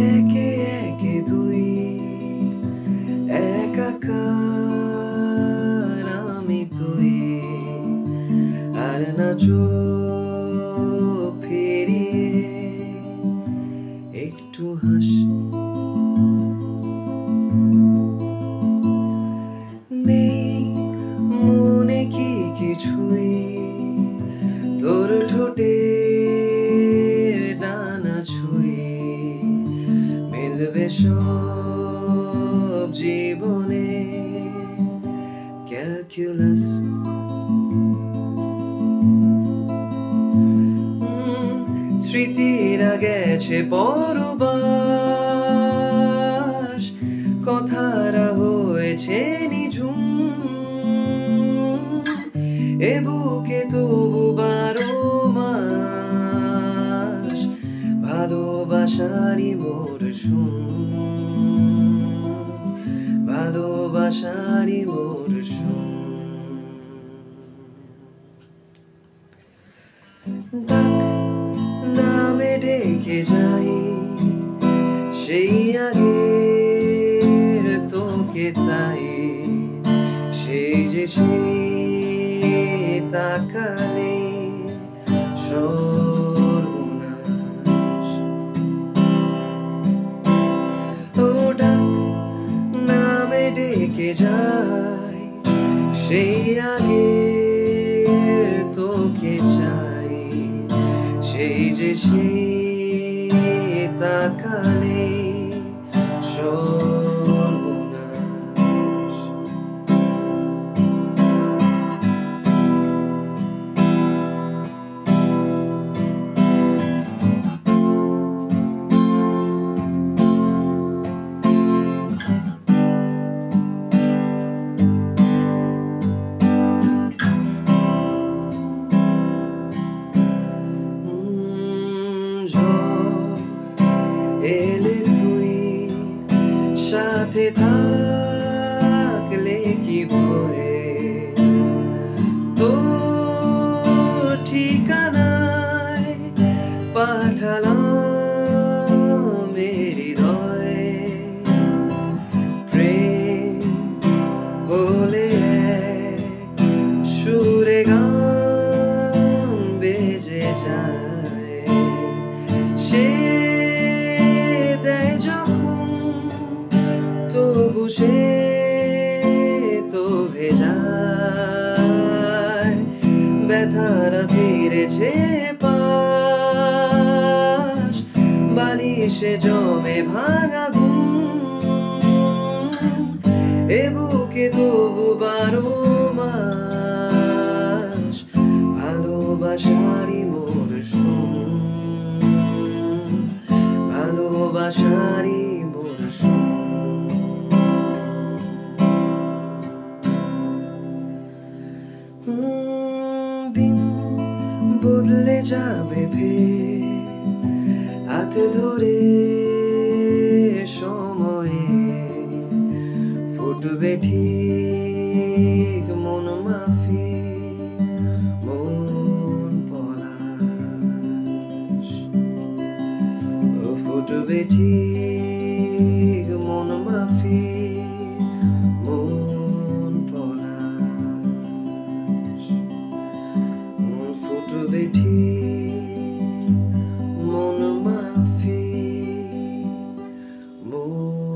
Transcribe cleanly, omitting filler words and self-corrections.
একে একে দুই একাকার আমি তুই আর না চোখ ফিরিয়ে একটু হাস নেই মনে কি কিছুই তোর ঠোঁটের ডানা ছুঁয়ে মিলবে সব জীবনে ক্যালকুলাস স্মৃতিরা গেছে পরবাস কথারা হয়েছে নিঝুম এ বুকে তবু 12 মাস ভালোবাসারই মরশুম ভালোবাসারই মরশুম ডাক নামে ডেকে যাই সেই আগের তোকে তাই সেই যে সেই তাকালে সর্বনাশ ও ডাক নামে ডেকে যাই সেই আগের তোকে চাই সেই যে সেই তাকালে সর্বনাশ এলে তুই সাথে থাকলে কি ভয়ে তোর ঠিকানায় পাঠালাম হৃদয়ে প্রেম বলে এক সুরে গান বেজে যায় সে তবু সে তো ভেজায় ব্যথারা ফিরেছে পাশ বালিশে জমে ভাঙা ঘুম এ বুকে তবু 12 মাস ভালোবাসারই মরশুম ভালোবাসারই মরশুম দিন বদলে যাবে ফের হাতে ধরে সময়ে ফুটবে ঠিক মন মাফিক মন পলাশ ফুটবে ঠিক মন মাফিক মন পলাশ ফুটবে ঠিক মন মাফিক মন